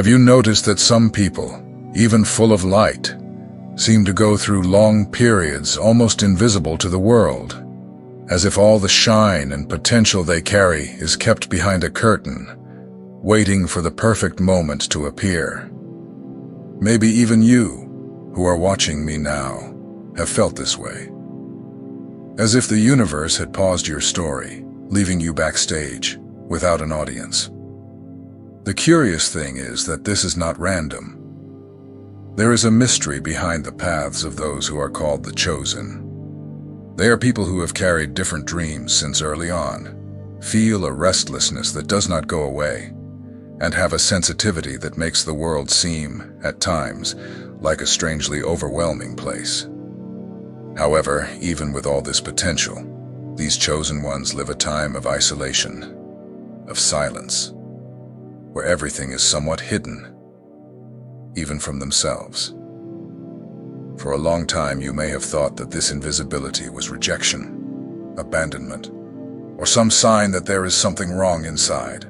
Have you noticed that some people, even full of light, seem to go through long periods almost invisible to the world, as if all the shine and potential they carry is kept behind a curtain, waiting for the perfect moment to appear? Maybe even you, who are watching me now, have felt this way. As if the universe had paused your story, leaving you backstage, without an audience. The curious thing is that this is not random. There is a mystery behind the paths of those who are called the chosen. They are people who have carried different dreams since early on, feel a restlessness that does not go away, and have a sensitivity that makes the world seem, at times, like a strangely overwhelming place. However, even with all this potential, these chosen ones live a time of isolation, of silence, where everything is somewhat hidden, even from themselves. For a long time you may have thought that this invisibility was rejection, abandonment, or some sign that there is something wrong inside.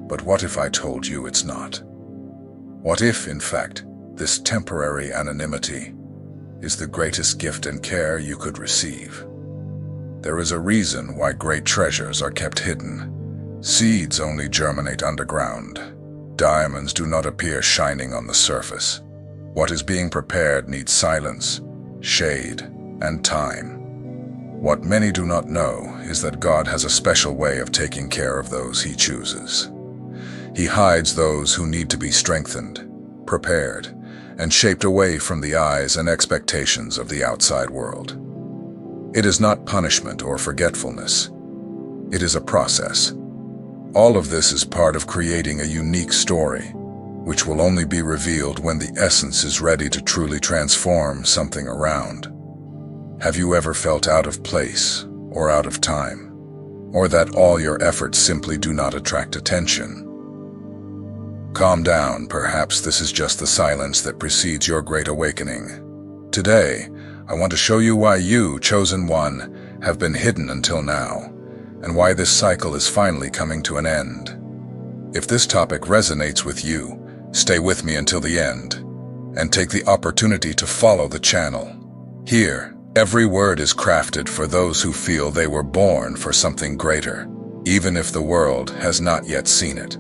But what if I told you it's not? What if, in fact, this temporary anonymity is the greatest gift and care you could receive? There is a reason why great treasures are kept hidden. Seeds only germinate underground. Diamonds do not appear shining on the surface. What is being prepared needs silence, shade, and time. What many do not know is that God has a special way of taking care of those He chooses. He hides those who need to be strengthened, prepared, and shaped away from the eyes and expectations of the outside world. It is not punishment or forgetfulness. It is a process. All of this is part of creating a unique story, which will only be revealed when the essence is ready to truly transform something around. Have you ever felt out of place or out of time, or that all your efforts simply do not attract attention? Calm down, perhaps this is just the silence that precedes your great awakening. Today, I want to show you why you, chosen one, have been hidden until now, and why this cycle is finally coming to an end. If this topic resonates with you, stay with me until the end, and take the opportunity to follow the channel. Here, every word is crafted for those who feel they were born for something greater, even if the world has not yet seen it.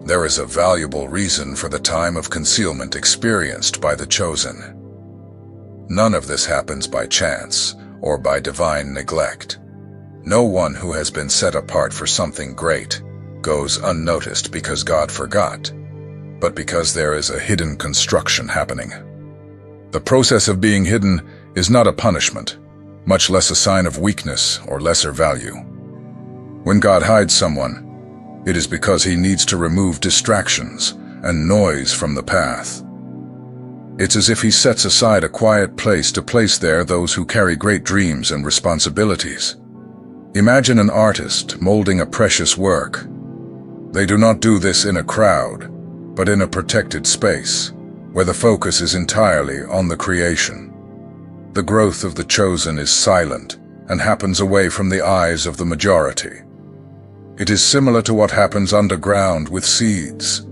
There is a valuable reason for the time of concealment experienced by the chosen. None of this happens by chance or by divine neglect. No one who has been set apart for something great goes unnoticed because God forgot, but because there is a hidden construction happening. The process of being hidden is not a punishment, much less a sign of weakness or lesser value. When God hides someone, it is because He needs to remove distractions and noise from the path. It's as if He sets aside a quiet place to place there those who carry great dreams and responsibilities. Imagine an artist molding a precious work. They do not do this in a crowd, but in a protected space, where the focus is entirely on the creation. The growth of the chosen is silent and happens away from the eyes of the majority. It is similar to what happens underground with seeds.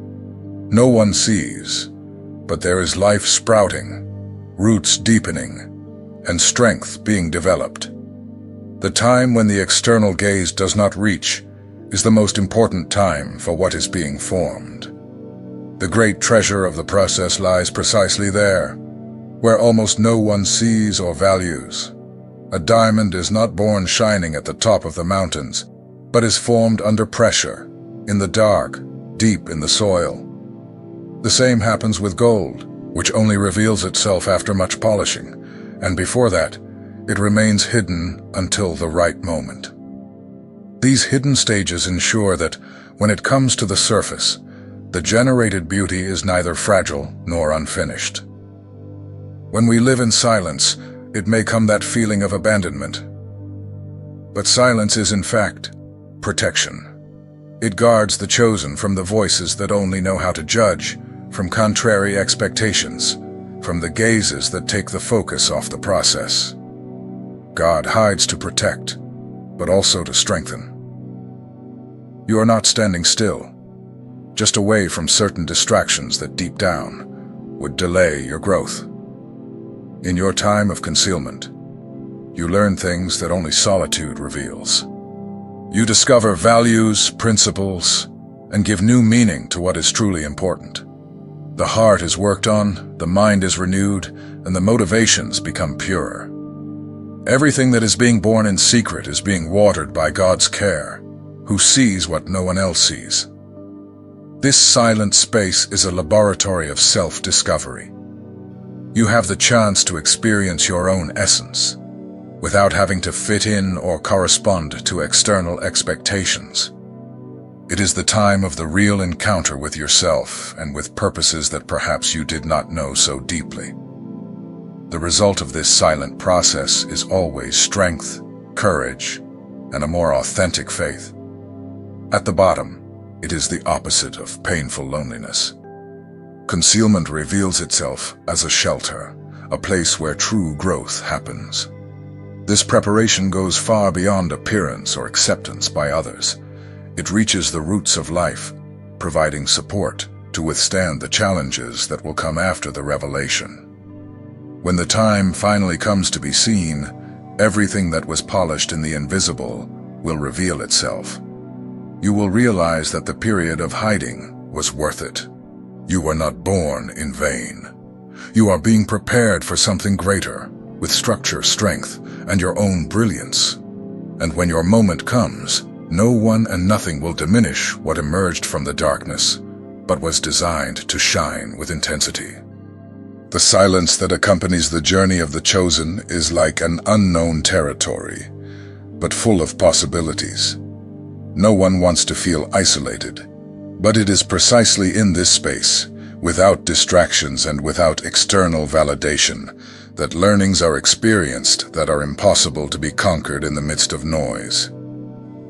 No one sees, but there is life sprouting, roots deepening, and strength being developed. The time when the external gaze does not reach is the most important time for what is being formed. The great treasure of the process lies precisely there, where almost no one sees or values. A diamond is not born shining at the top of the mountains, but is formed under pressure, in the dark, deep in the soil. The same happens with gold, which only reveals itself after much polishing, and before that, it remains hidden until the right moment. These hidden stages ensure that, when it comes to the surface, the generated beauty is neither fragile nor unfinished. When we live in silence, it may come that feeling of abandonment. But silence is, in fact, protection. It guards the chosen from the voices that only know how to judge, from contrary expectations, from the gazes that take the focus off the process. God hides to protect, but also to strengthen. You are not standing still. just away from certain distractions that deep down would delay your growth. In your time of concealment, you learn things that only solitude reveals. You discover values, principles, and give new meaning to what is truly important. The heart is worked on, the mind is renewed, and the motivations become purer. Everything that is being born in secret is being watered by God's care, who sees what no one else sees. This silent space is a laboratory of self-discovery. You have the chance to experience your own essence, without having to fit in or correspond to external expectations. It is the time of the real encounter with yourself and with purposes that perhaps you did not know so deeply. The result of this silent process is always strength, courage, and a more authentic faith. At the bottom, it is the opposite of painful loneliness. Concealment reveals itself as a shelter, a place where true growth happens. This preparation goes far beyond appearance or acceptance by others. It reaches the roots of life, providing support to withstand the challenges that will come after the revelation. When the time finally comes to be seen, everything that was polished in the invisible will reveal itself. You will realize that the period of hiding was worth it. You were not born in vain. You are being prepared for something greater, with structure, strength, and your own brilliance. And when your moment comes, no one and nothing will diminish what emerged from the darkness, but was designed to shine with intensity. The silence that accompanies the journey of the chosen is like an unknown territory, but full of possibilities. No one wants to feel isolated, but it is precisely in this space, without distractions and without external validation, that learnings are experienced that are impossible to be conquered in the midst of noise.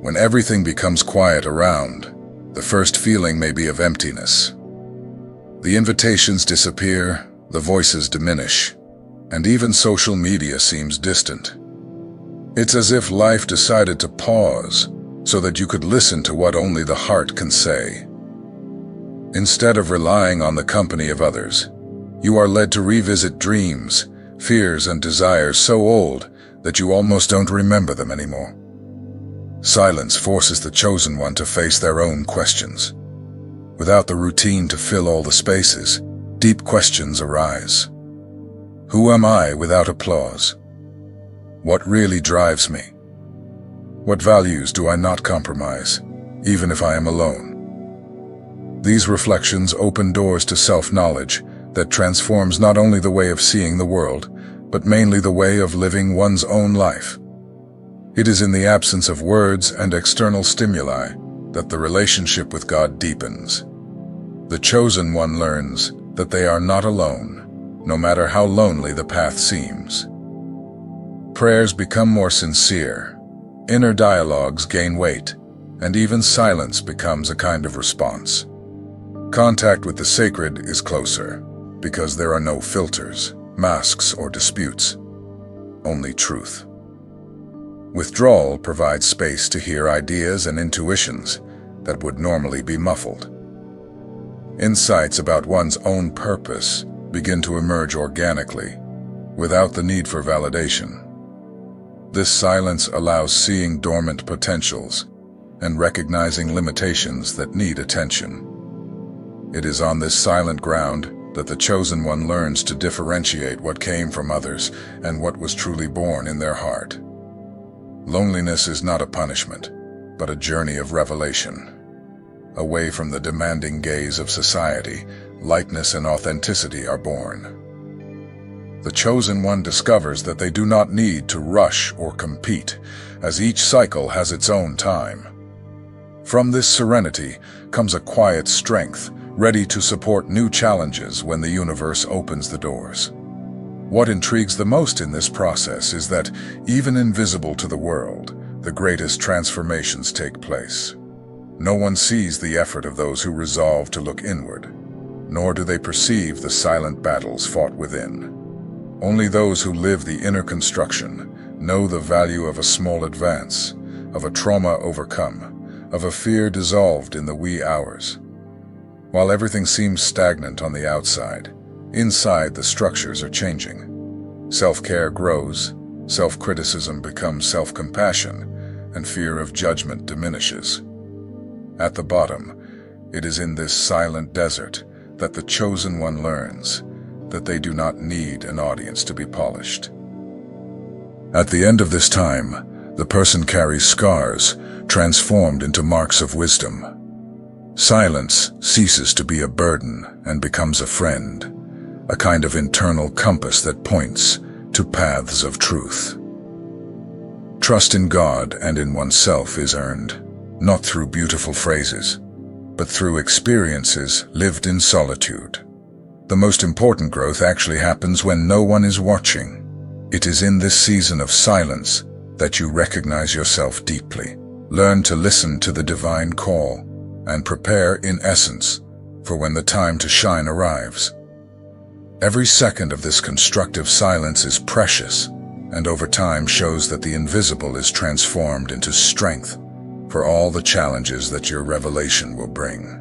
When everything becomes quiet around, the first feeling may be of emptiness. The invitations disappear, the voices diminish, and even social media seems distant. It's as if life decided to pause so that you could listen to what only the heart can say. Instead of relying on the company of others, you are led to revisit dreams, fears, and desires so old that you almost don't remember them anymore. Silence forces the chosen one to face their own questions. Without the routine to fill all the spaces, deep questions arise. Who am I without applause? What really drives me? What values do I not compromise, even if I am alone? These reflections open doors to self-knowledge that transforms not only the way of seeing the world, but mainly the way of living one's own life. It is in the absence of words and external stimuli that the relationship with God deepens. The chosen one learns that they are not alone, no matter how lonely the path seems. Prayers become more sincere, inner dialogues gain weight, and even silence becomes a kind of response. Contact with the sacred is closer, because there are no filters, masks, or disputes, only truth. Withdrawal provides space to hear ideas and intuitions that would normally be muffled. Insights about one's own purpose begin to emerge organically, without the need for validation. This silence allows seeing dormant potentials and recognizing limitations that need attention. It is on this silent ground that the chosen one learns to differentiate what came from others and what was truly born in their heart. Loneliness is not a punishment, but a journey of revelation. Away from the demanding gaze of society, lightness and authenticity are born. The chosen one discovers that they do not need to rush or compete, as each cycle has its own time. From this serenity comes a quiet strength, ready to support new challenges when the universe opens the doors. What intrigues the most in this process is that, even invisible to the world, the greatest transformations take place. No one sees the effort of those who resolve to look inward, nor do they perceive the silent battles fought within. Only those who live the inner construction know the value of a small advance, of a trauma overcome, of a fear dissolved in the wee hours. While everything seems stagnant on the outside, inside the structures are changing. Self-care grows, self-criticism becomes self-compassion, and fear of judgment diminishes. At the bottom, it is in this silent desert that the chosen one learns that they do not need an audience to be polished. At the end of this time, the person carries scars transformed into marks of wisdom. Silence ceases to be a burden and becomes a friend, a kind of internal compass that points to paths of truth. Trust in God and in oneself is earned, not through beautiful phrases, but through experiences lived in solitude. The most important growth actually happens when no one is watching. It is in this season of silence that you recognize yourself deeply, learn to listen to the divine call, and prepare, in essence, for when the time to shine arrives. Every second of this constructive silence is precious, and over time shows that the invisible is transformed into strength for all the challenges that your revelation will bring.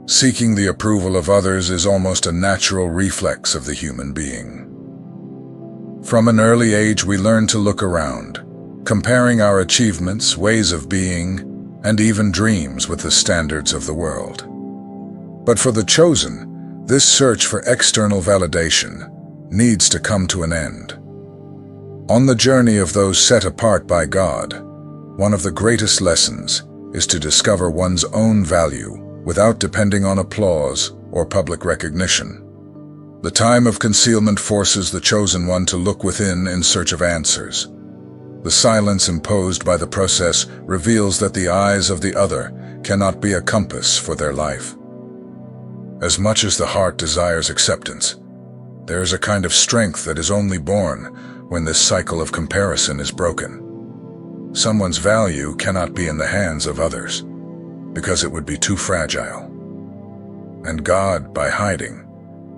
Seeking the approval of others is almost a natural reflex of the human being. From an early age, we learn to look around, comparing our achievements, ways of being, and even dreams with the standards of the world. But for the chosen, this search for external validation needs to come to an end. On the journey of those set apart by God, one of the greatest lessons is to discover one's own value without depending on applause or public recognition. The time of concealment forces the chosen one to look within in search of answers. The silence imposed by the process reveals that the eyes of the other cannot be a compass for their life. As much as the heart desires acceptance, there is a kind of strength that is only born when this cycle of comparison is broken. Someone's value cannot be in the hands of others, because it would be too fragile. And God, by hiding,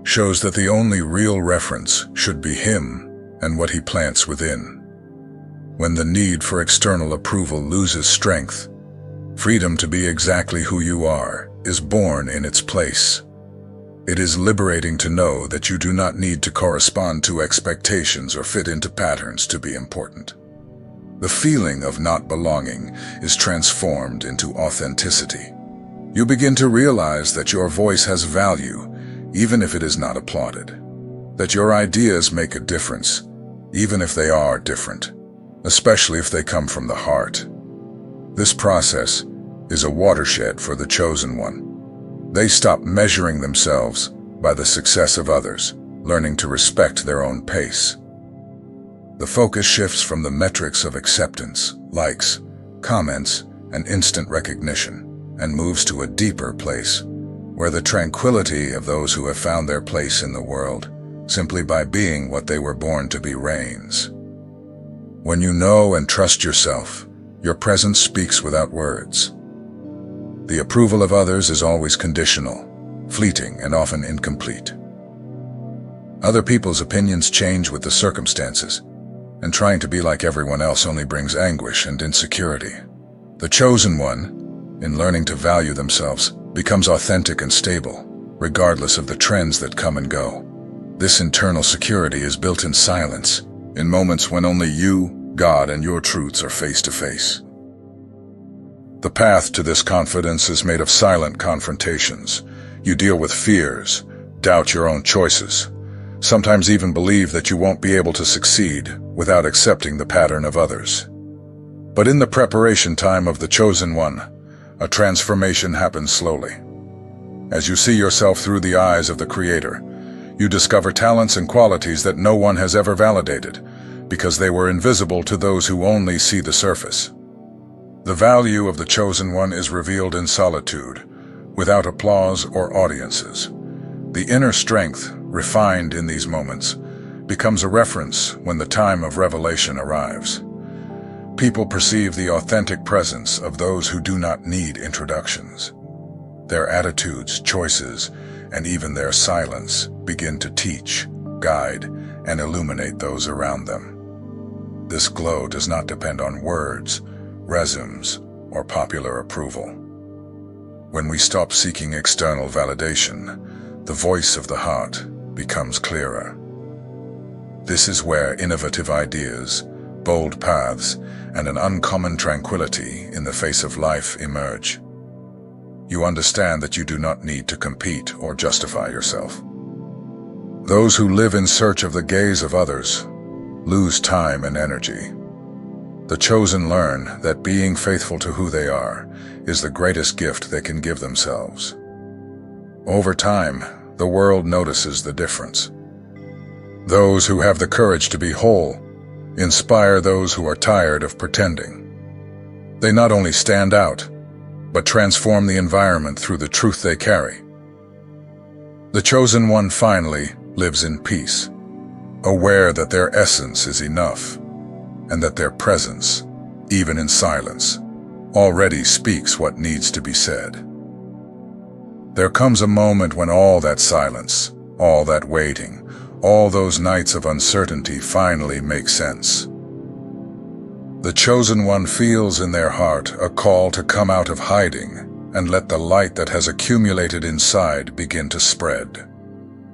shows that the only real reference should be Him and what He plants within. When the need for external approval loses strength, freedom to be exactly who you are is born in its place. It is liberating to know that you do not need to correspond to expectations or fit into patterns to be important. The feeling of not belonging is transformed into authenticity. You begin to realize that your voice has value, even if it is not applauded. That your ideas make a difference, even if they are different, especially if they come from the heart. This process is a watershed for the chosen one. They stop measuring themselves by the success of others, learning to respect their own pace. The focus shifts from the metrics of acceptance, likes, comments, and instant recognition, and moves to a deeper place, where the tranquility of those who have found their place in the world, simply by being what they were born to be, reigns. When you know and trust yourself, your presence speaks without words. The approval of others is always conditional, fleeting, and often incomplete. Other people's opinions change with the circumstances, and trying to be like everyone else only brings anguish and insecurity. The chosen one, in learning to value themselves, becomes authentic and stable, regardless of the trends that come and go. This internal security is built in silence, in moments when only you, God, and your truths are face to face. The path to this confidence is made of silent confrontations. You deal with fears, doubt your own choices, sometimes even believe that you won't be able to succeed without accepting the pattern of others. But in the preparation time of the chosen one, a transformation happens slowly. As you see yourself through the eyes of the Creator, you discover talents and qualities that no one has ever validated, because they were invisible to those who only see the surface. The value of the chosen one is revealed in solitude, without applause or audiences. The inner strength, refined in these moments, becomes a reference when the time of revelation arrives. People perceive the authentic presence of those who do not need introductions. Their attitudes, choices, and even their silence begin to teach, guide, and illuminate those around them. This glow does not depend on words, resumes, or popular approval. When we stop seeking external validation, the voice of the heart becomes clearer. This is where innovative ideas, bold paths, and an uncommon tranquility in the face of life emerge. You understand that you do not need to compete or justify yourself. Those who live in search of the gaze of others lose time and energy. The chosen learn that being faithful to who they are is the greatest gift they can give themselves. Over time, the world notices the difference. Those who have the courage to be whole inspire those who are tired of pretending. They not only stand out, but transform the environment through the truth they carry. The chosen one finally lives in peace, aware that their essence is enough, and that their presence, even in silence, already speaks what needs to be said. There comes a moment when all that silence, all that waiting, all those nights of uncertainty finally make sense. The chosen one feels in their heart a call to come out of hiding and let the light that has accumulated inside begin to spread.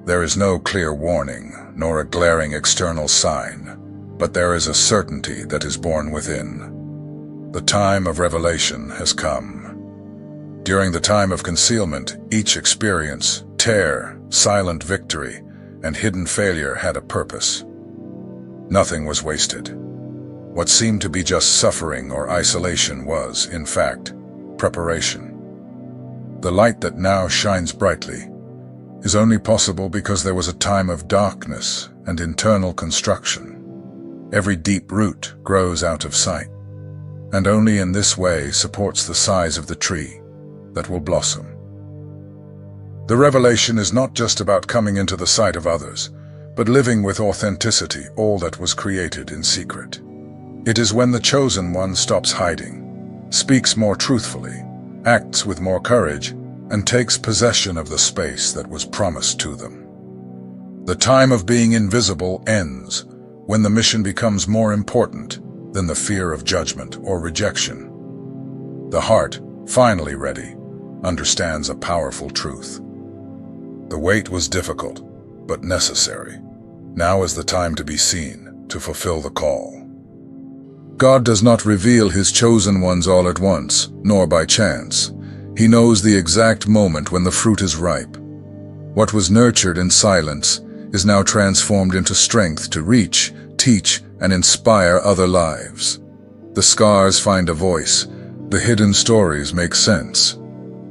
There is no clear warning, nor a glaring external sign, but there is a certainty that is born within. The time of revelation has come. During the time of concealment, each experience, tear, silent victory, and hidden failure had a purpose. Nothing was wasted. What seemed to be just suffering or isolation was, in fact, preparation. The light that now shines brightly is only possible because there was a time of darkness and internal construction. Every deep root grows out of sight, and only in this way supports the size of the tree that will blossom. The revelation is not just about coming into the sight of others, but living with authenticity all that was created in secret. It is when the chosen one stops hiding, speaks more truthfully, acts with more courage, and takes possession of the space that was promised to them. The time of being invisible ends when the mission becomes more important than the fear of judgment or rejection. The heart, finally ready, understands a powerful truth. The wait was difficult, but necessary. Now is the time to be seen, to fulfill the call. God does not reveal his chosen ones all at once, nor by chance. He knows the exact moment when the fruit is ripe. What was nurtured in silence is now transformed into strength to reach, teach, and inspire other lives. The scars find a voice, the hidden stories make sense,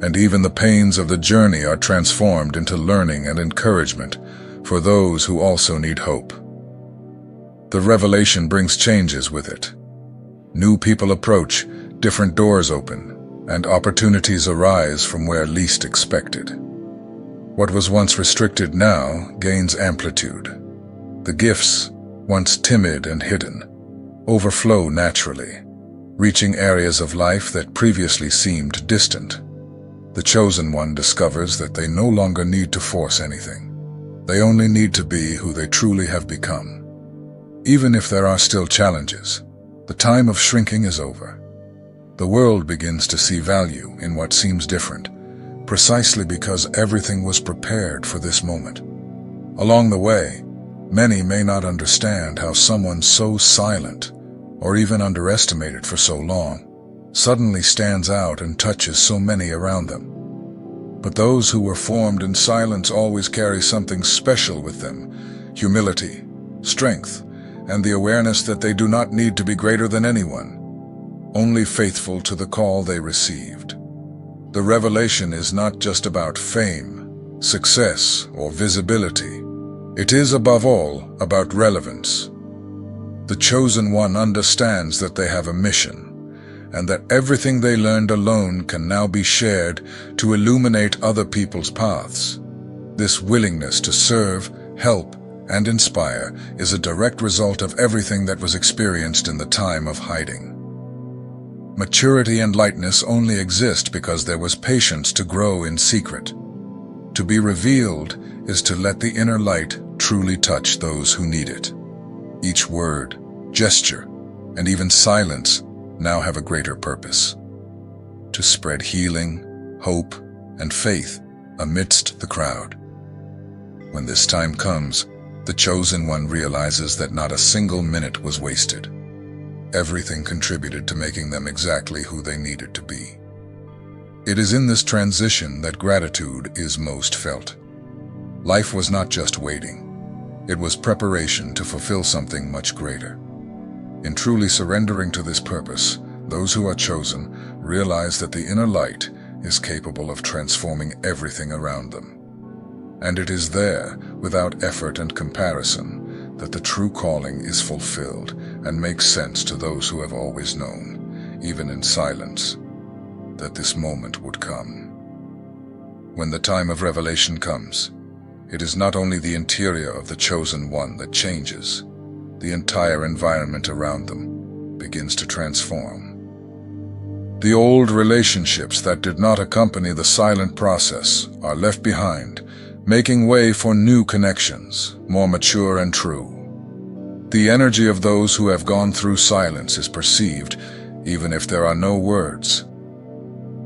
and even the pains of the journey are transformed into learning and encouragement for those who also need hope. The revelation brings changes with it. New people approach, different doors open, and opportunities arise from where least expected. What was once restricted now gains amplitude. The gifts, once timid and hidden, overflow naturally, reaching areas of life that previously seemed distant. The chosen one discovers that they no longer need to force anything. They only need to be who they truly have become. Even if there are still challenges, the time of shrinking is over. The world begins to see value in what seems different, precisely because everything was prepared for this moment. Along the way, many may not understand how someone so silent, or even underestimated for so long, suddenly stands out and touches so many around them. But those who were formed in silence always carry something special with them: humility, strength, and the awareness that they do not need to be greater than anyone, only faithful to the call they received. The revelation is not just about fame, success, or visibility. It is above all about relevance. The chosen one understands that they have a mission, and that everything they learned alone can now be shared to illuminate other people's paths. This willingness to serve, help, and inspire is a direct result of everything that was experienced in the time of hiding. Maturity and lightness only exist because there was patience to grow in secret. To be revealed is to let the inner light truly touch those who need it. Each word, gesture, and even silence now have a greater purpose: to spread healing, hope, and faith amidst the crowd. When this time comes, the chosen one realizes that not a single minute was wasted. Everything contributed to making them exactly who they needed to be. It is in this transition that gratitude is most felt. Life was not just waiting. It was preparation to fulfill something much greater. In truly surrendering to this purpose, those who are chosen realize that the inner light is capable of transforming everything around them. And it is there, without effort and comparison, that the true calling is fulfilled and makes sense to those who have always known, even in silence, that this moment would come. When the time of revelation comes, it is not only the interior of the chosen one that changes, the entire environment around them begins to transform. The old relationships that did not accompany the silent process are left behind, making way for new connections, more mature and true. The energy of those who have gone through silence is perceived, even if there are no words.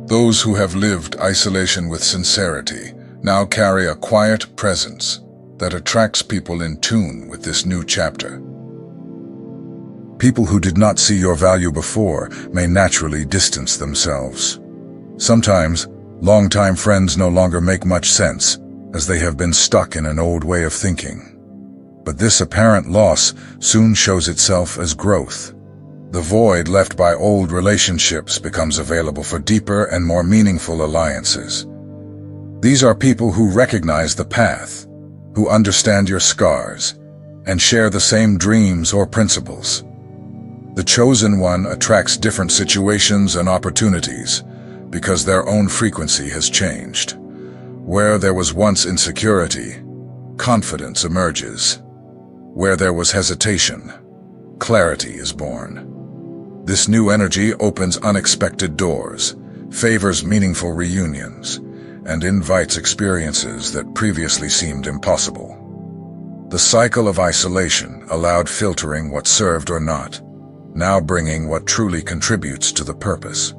Those who have lived isolation with sincerity now carry a quiet presence that attracts people in tune with this new chapter. People who did not see your value before may naturally distance themselves. Sometimes, longtime friends no longer make much sense, as they have been stuck in an old way of thinking. But this apparent loss soon shows itself as growth. The void left by old relationships becomes available for deeper and more meaningful alliances. These are people who recognize the path, who understand your scars, and share the same dreams or principles. The chosen one attracts different situations and opportunities because their own frequency has changed. Where there was once insecurity, confidence emerges. Where there was hesitation, clarity is born. This new energy opens unexpected doors, favors meaningful reunions, and invites experiences that previously seemed impossible. The cycle of isolation allowed filtering what served or not, now bringing what truly contributes to the purpose.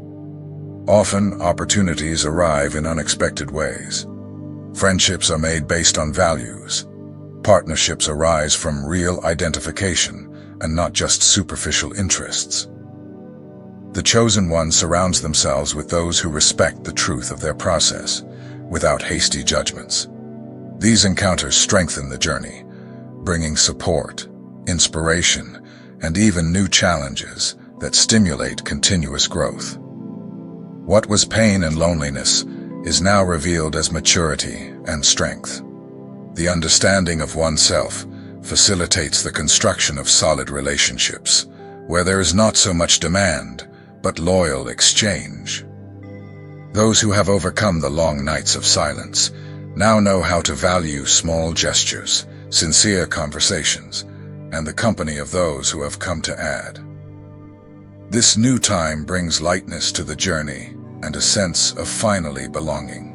Often, opportunities arrive in unexpected ways. Friendships are made based on values. Partnerships arise from real identification and not just superficial interests. The chosen one surrounds themselves with those who respect the truth of their process, without hasty judgments. These encounters strengthen the journey, bringing support, inspiration, and even new challenges that stimulate continuous growth. What was pain and loneliness is now revealed as maturity and strength. The understanding of oneself facilitates the construction of solid relationships, where there is not so much demand, but loyal exchange. Those who have overcome the long nights of silence now know how to value small gestures, sincere conversations, and the company of those who have come to add. This new time brings lightness to the journey and a sense of finally belonging.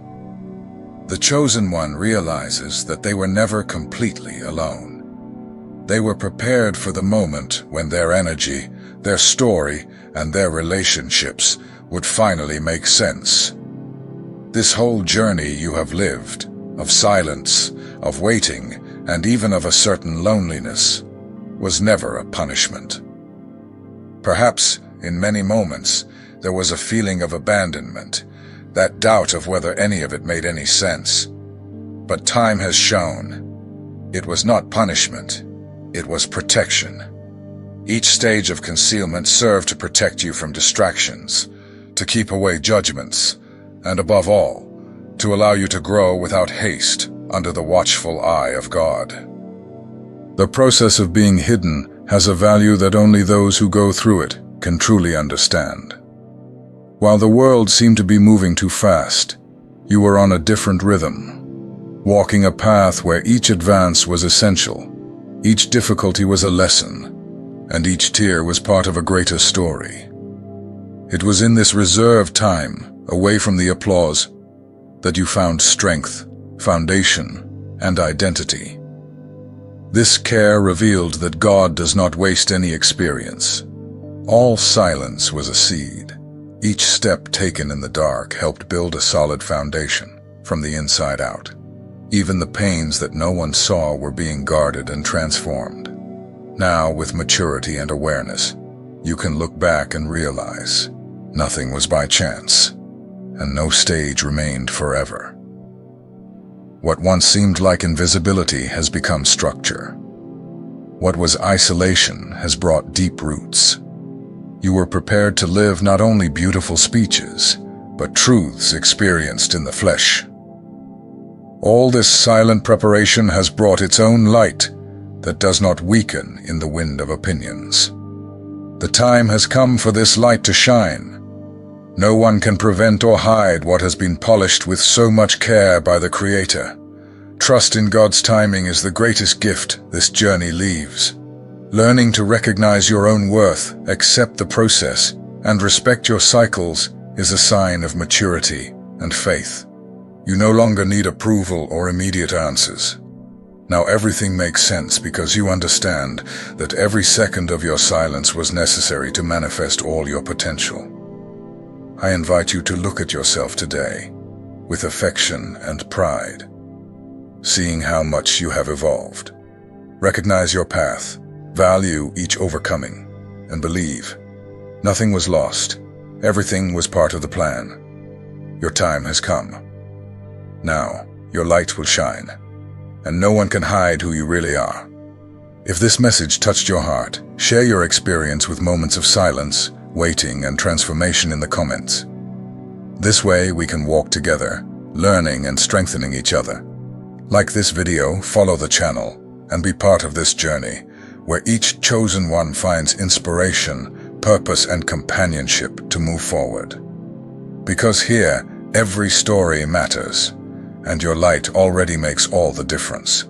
The chosen one realizes that they were never completely alone. They were prepared for the moment when their energy, their story, and their relationships would finally make sense. This whole journey you have lived, of silence, of waiting, and even of a certain loneliness, was never a punishment. Perhaps, in many moments, there was a feeling of abandonment, that doubt of whether any of it made any sense. But time has shown, it was not punishment, it was protection. Each stage of concealment served to protect you from distractions, to keep away judgments, and above all, to allow you to grow without haste under the watchful eye of God. The process of being hidden has a value that only those who go through it can truly understand. While the world seemed to be moving too fast, you were on a different rhythm, walking a path where each advance was essential, each difficulty was a lesson, and each tear was part of a greater story. It was in this reserved time, away from the applause, that you found strength, foundation, and identity. This care revealed that God does not waste any experience. All silence was a seed. Each step taken in the dark helped build a solid foundation from the inside out. Even the pains that no one saw were being guarded and transformed. Now, with maturity and awareness, you can look back and realize nothing was by chance, and no stage remained forever. What once seemed like invisibility has become structure. What was isolation has brought deep roots. You were prepared to live not only beautiful speeches, but truths experienced in the flesh. All this silent preparation has brought its own light that does not weaken in the wind of opinions. The time has come for this light to shine. No one can prevent or hide what has been polished with so much care by the Creator. Trust in God's timing is the greatest gift this journey leaves. Learning to recognize your own worth, accept the process, and respect your cycles is a sign of maturity and faith. You no longer need approval or immediate answers. Now everything makes sense because you understand that every second of your silence was necessary to manifest all your potential. I invite you to look at yourself today with affection and pride, seeing how much you have evolved. Recognize your path, value each overcoming, and believe nothing was lost. Everything was part of the plan. Your time has come. Now, your light will shine, and no one can hide who you really are. If this message touched your heart, share your experience with moments of silence, waiting, and transformation in the comments. This way we can walk together, learning and strengthening each other. Like this video, follow the channel, and be part of this journey, where each chosen one finds inspiration, purpose, and companionship to move forward. Because here, every story matters, and your light already makes all the difference.